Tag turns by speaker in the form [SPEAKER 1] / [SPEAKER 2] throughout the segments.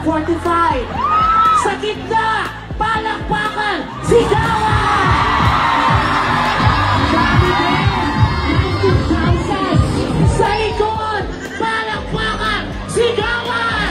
[SPEAKER 1] 1945. Sa gitna, palakpakan, sigawan! Sabi din, 19,000. Sa ikon, palakpakan, sigawan!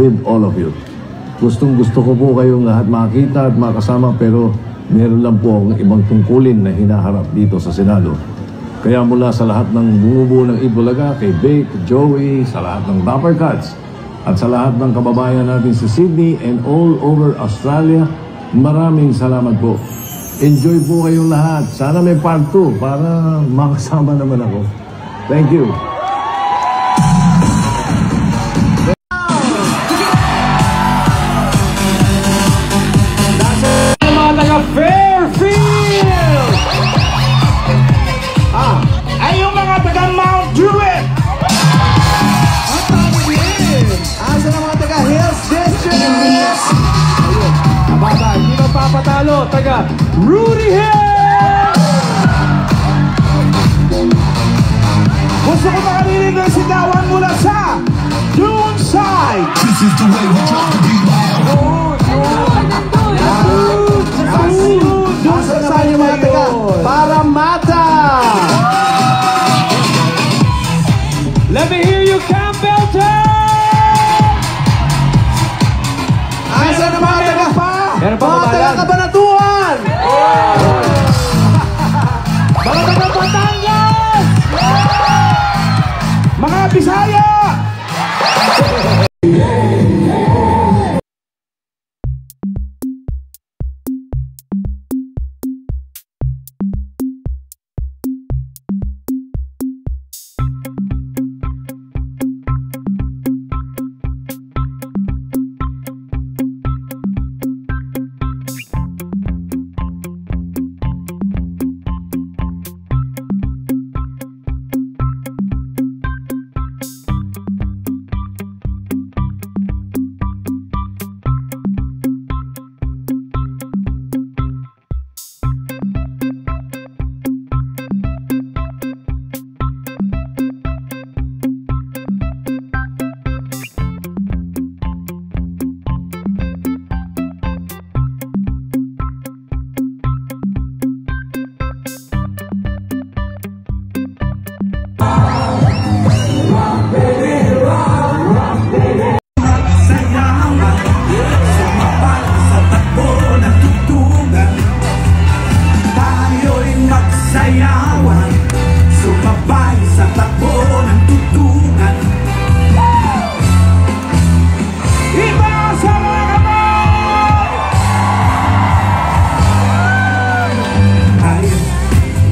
[SPEAKER 2] with all of you. Gustong gusto ko po kayong lahat makita at makasama, pero meron lang po ang ibang tungkulin na hinaharap dito sa Senado. Kaya mula sa lahat ng bumubuo ng Itbulaga, kay Vic, Joey, sa lahat ng Dapper Cats, at sa lahat ng kababayan natin sa Sydney and all over Australia, maraming salamat po. Enjoy po kayong lahat. Sana may part 2 para makasama naman ako. Thank you.
[SPEAKER 1] Mga taga Fairfield! Ay yung mga taga Mount Druitt!
[SPEAKER 3] Asa na mga taga Hills District?
[SPEAKER 1] Ababa, hindi magpapatalo, taga Rudy Hill! Gusto ko makarinig ng sigawan mula sa Doonside!
[SPEAKER 4] This is the way we drop the beat now.
[SPEAKER 3] Asa naman yung mga taga Parramatta?
[SPEAKER 1] Let me hear you, Campbellton!
[SPEAKER 3] Asa na mga taga
[SPEAKER 1] Meron pa
[SPEAKER 3] mga taga Cabanatuan?
[SPEAKER 1] Mga taga Batangas! Mga Bisaya!
[SPEAKER 4] Sumabay sa takbo ng tutugan.
[SPEAKER 1] Iba sa mga kamay!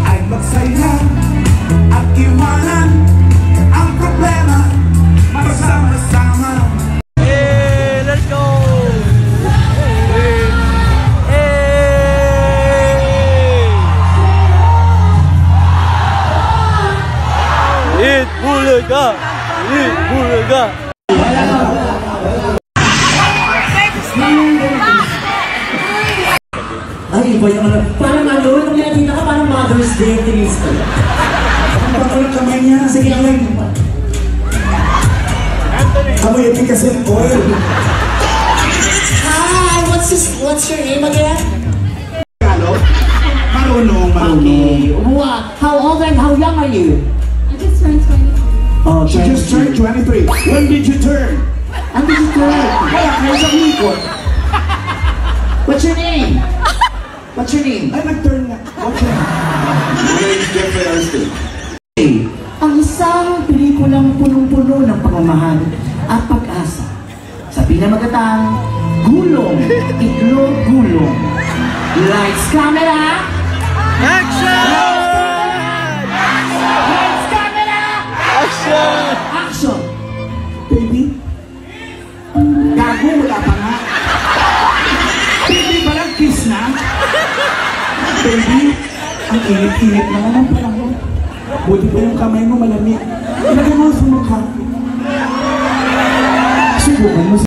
[SPEAKER 4] Ay magsaya at iwanan ang problema, magsama-sama.
[SPEAKER 1] Hey, let's go! Itbulaga! Itbulaga!
[SPEAKER 5] Ay, iba yung ano. Parang ano, nung nakita ka, parang Mother's Day activist ka.
[SPEAKER 4] Ang patuloy kamay niya.
[SPEAKER 5] Sige, kamay mo pa.
[SPEAKER 4] Amoy efficacy oil.
[SPEAKER 5] Hi, what's your name again?
[SPEAKER 4] Marunong.
[SPEAKER 5] Okay, how old and how young are you?
[SPEAKER 6] I just turned 23.
[SPEAKER 5] Oh,
[SPEAKER 4] She just turned 23. When did you turn?
[SPEAKER 5] Ang did you turn?
[SPEAKER 4] Kaya kayo sa likod.
[SPEAKER 5] What's your name? What's your name?
[SPEAKER 4] Ay, nag-turn nga. Okay. My name is Jeffrey Arston.
[SPEAKER 5] Ang isang pelikulang punong-puno ng pagmamahal at pag-asa. Sa pinamagatang Gulong, Itlog, Gulong. Lights, camera!
[SPEAKER 1] Action!
[SPEAKER 5] Lights, camera!
[SPEAKER 1] Action!
[SPEAKER 5] Action!
[SPEAKER 4] Baby? Gago, wala pa nga. Baby, parang kiss na. Baby, ang init-init naman ang panahon. Buti pa yung kamay mo malamig. Ilagay mo sa mukha. Subukan mo sa